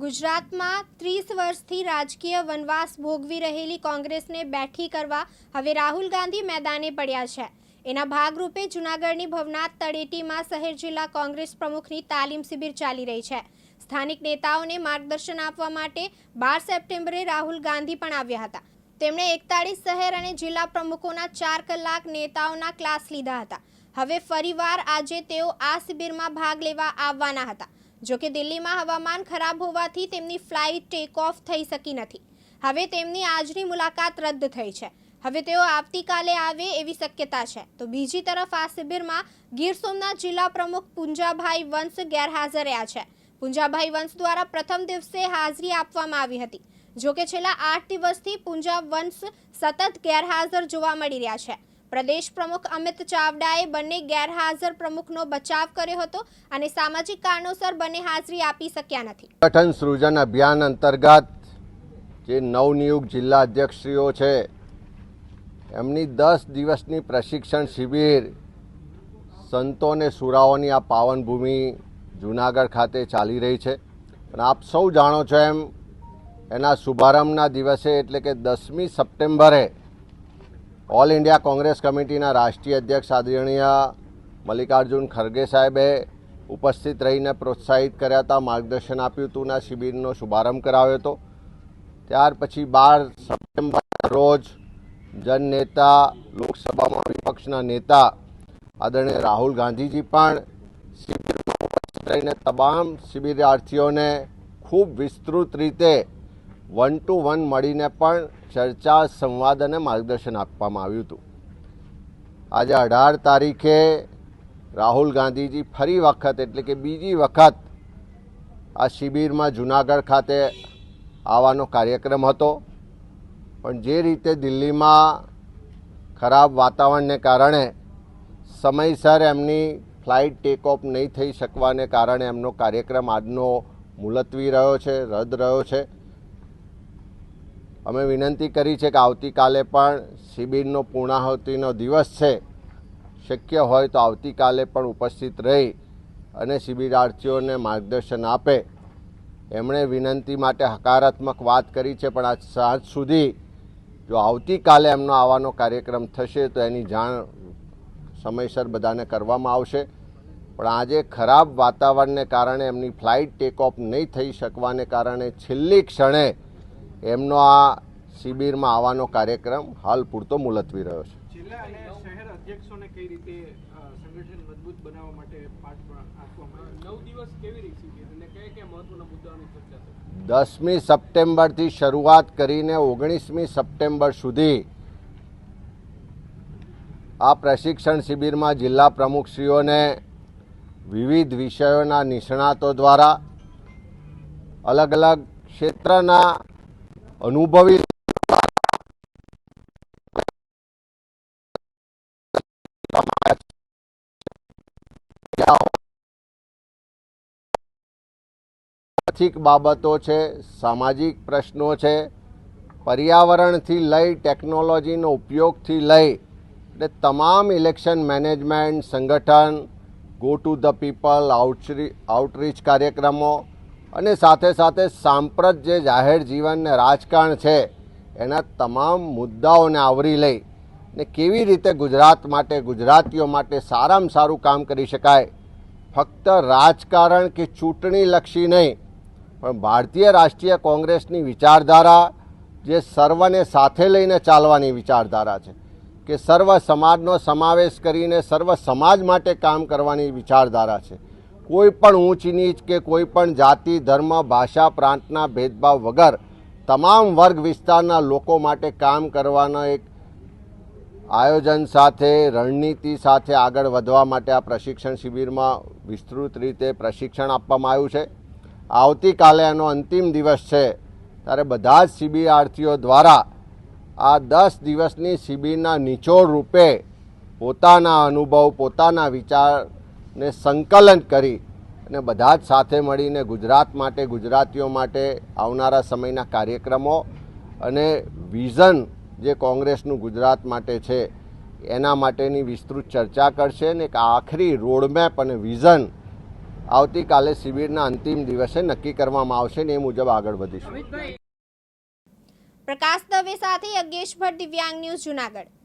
ગુજરાતમાં 30 વર્ષથી રાજકીય વનવાસ ભોગવી રહેલી કોંગ્રેસને બેઠી કરવા હવે રાહુલ ગાંધી મેદાને પડ્યા છે। એના ભાગરૂપે જૂનાગઢની ભવનાથ તળેટીમાં શહેર જિલ્લા કોંગ્રેસ પ્રમુખની તાલીમ શિબિર ચાલી રહી છે। સ્થાનિક નેતાઓને માર્ગદર્શન આપવા માટે 12 સપ્ટેમ્બરે રાહુલ ગાંધી પણ આવ્યા હતા। તેમણે 41 શહેર અને જિલ્લા પ્રમુખોના 4 કલાક નેતાઓના ક્લાસ લીધા હતા। હવે ફરીવાર આજે તેઓ આ શિબિરમાં ભાગ લેવા આવવાના હતા। જો કે દિલ્હીમાં હવામાન ખરાબ હોવાથી તેમની ફ્લાઇટ ટેક ઓફ થઈ શકી નથી। હવે તેમની આજની મુલાકાત રદ થઈ છે। હવે તેઓ આવતીકાલે આવે એવી શક્યતા છે। તો બીજી તરફ આ શિબિરમાં ગીર સોમનાથ જિલ્લા પ્રમુખ પુંજાભાઈ વંશ ગેરહાજર રહ્યા છે। પુંજાભાઈ વંશ દ્વારા પ્રથમ દિવસે હાજરી આપવામાં આવી હતી। જો કે છેલ્લા 8 દિવસથી પુંજા વંશ સતત ગેરહાજર જોવા મળી રહ્યા છે। પ્રદેશ પ્રમુખ અમિત ચાવડાએ બંને ગેરહાજર પ્રમુખનો બચાવ કર્યો હતો અને સામાજિક કારણોસર બંને હાજરી આપી શક્યા નથી। સંગઠન સૃજન અભિયાન અંતર્ગત જે નવનિયુક્ત જિલ્લા અધ્યક્ષશ્રીઓ છે એમની 10 દિવસની પ્રશિક્ષણ શિબિર સંતો અને સુરાઓની આ પાવન ભૂમિ જૂનાગઢ ખાતે ચાલી રહી છે। અને આપ સૌ જાણો છો એમ એના શુભારંભના દિવસે એટલે કે 10મી સપ્ટેમ્બરે ઓલ ઇન્ડિયા કોંગ્રેસ કમિટીના રાષ્ટ્રીય અધ્યક્ષ આદરણીય મલ્લિકાર્જુન ખરગે સાહેબે ઉપસ્થિત રહીને પ્રોત્સાહિત કર્યા હતા, માર્ગદર્શન આપ્યું હતું અને શિબિરનો શુભારંભ કરાવ્યો હતો। ત્યાર પછી 12 સપ્ટેમ્બરના રોજ જનનેતા લોકસભામાં વિપક્ષના નેતા આદરણીય રાહુલ ગાંધીજી પણ શિબિરમાં ઉપસ્થિત રહીને તમામ શિબિરાર્થીઓને ખૂબ વિસ્તૃત રીતે 1-to-1 મળીને પણ ચર્ચા, સંવાદ અને માર્ગદર્શન આપવામાં આવ્યું હતું। આજે 18 તારીખે રાહુલ ગાંધીજી ફરી વખત એટલે કે બીજી વખત આ શિબિરમાં જૂનાગઢ ખાતે આવવાનો કાર્યક્રમ હતો। પણ જે રીતે દિલ્હીમાં ખરાબ વાતાવરણને કારણે સમયસર એમની ફ્લાઇટ ટેક ઓફ નહીં થઈ શકવાને કારણે એમનો કાર્યક્રમ આજનો મુલતવી રહ્યો છે, રદ રહ્યો છે। અમે વિનંતી કરી છે કે આવતીકાલે પણ શિબિરનો પૂર્ણાહુતિનો દિવસ છે, શક્ય હોય તો આવતીકાલે પણ ઉપસ્થિત રહી અને શિબિરાર્થીઓને માર્ગદર્શન આપે। એમણે વિનંતી માટે હકારાત્મક વાત કરી છે, પણ આજ સાંજ સુધી જો આવતીકાલે એમનો આવવાનો કાર્યક્રમ થશે તો એની જાણ સમયસર બધાને કરવામાં આવશે। પણ આજે ખરાબ વાતાવરણને કારણે એમની ફ્લાઇટ ટેક ઓફ નહીં થઈ શકવાને કારણે છેલ્લી ક્ષણે એમનો આ શિબિરમાં આવવાનો કાર્યક્રમ હાલ પૂરતો મુલતવી રહ્યો છે। જિલ્લા અને શહેર અધ્યક્ષોને કઈ રીતે સંગઠન મજબૂત બનાવવા માટે પાઠ આપવામાં 9 દિવસ કેવી રીતે શિબિર અને કયા મહત્વના મુદ્દાઓની ચર્ચા થઈ? 10મી સપ્ટેમ્બરથી શરૂઆત કરીને 19મી સપ્ટેમ્બર સુધી આ પ્રશિક્ષણ શિબિરમાં જિલ્લા પ્રમુખશ્રીઓને વિવિધ વિષયોના નિષ્ણાતો દ્વારા અલગ અલગ ક્ષેત્રના અનુભવી આર્થિક બાબતો છે, સામાજિક પ્રશ્નો છે, પર્યાવરણથી લઈ ટેકનોલોજીનો ઉપયોગથી લઈ એટલે તમામ ઇલેક્શન મેનેજમેન્ટ, સંગઠન, go to the people, outreach કાર્યક્રમો અને સાથે સાથે સાંપ્રત જે જાહેર જીવન ને રાજકારણ છે એના તમામ મુદ્દાઓને આવરી લઈ ને કેવી રીતે ગુજરાત માટે, ગુજરાતીઓ માટે સારામાં સારું કામ કરી શકાય, ફક્ત રાજકારણ કે ચૂંટણીલક્ષી નહીં પણ ભારતીય રાષ્ટ્રીય કોંગ્રેસની વિચારધારા જે સર્વને સાથે લઈને ચાલવાની વિચારધારા છે કે સર્વ સમાજનો સમાવેશ કરીને સર્વ સમાજ માટે કામ કરવાની વિચારધારા છે। કોઈ પણ ઊંચ નીચ કે કોઈ પણ જાતિ, ધર્મ, ભાષા, પ્રાંતના ભેદભાવ વગર તમામ વર્ગ વિસ્તારના લોકો માટે કામ કરવાના એક આયોજન સાથે, રણનીતિ સાથે આગળ વધવા માટે આ પ્રશિક્ષણ શિબિરમાં વિસ્તૃત રીતે પ્રશિક્ષણ આપવામાં આવ્યું છે। આવતીકાલે એનો અંતિમ દિવસ છે ત્યારે બધા જ શિબિરાર્થીઓ દ્વારા આ 10 દિવસની શિબિરના નિચોડ રૂપે પોતાના અનુભવ, પોતાના વિચારને સંકલન કરી અને બધા જ સાથે મળીને ગુજરાત માટે, ગુજરાતીઓ માટે આવનારા સમયના કાર્યક્રમો અને વિઝન જે કોંગ્રેસનું ગુજરાત માટે છે એના માટેની વિસ્તૃત ચર્ચા કરશે અને એક આખરી રોડમેપ અને વિઝન આવતીકાલે શિબિરના અંતિમ દિવસે નક્કી કરવામાં આવશે ને એ મુજબ આગળ વધીશું. પ્રકાશ દવે સાથે યજ્ઞેશ ભટ્ટ, દિવ્યાંગ ન્યૂઝ, જુનાગઢ.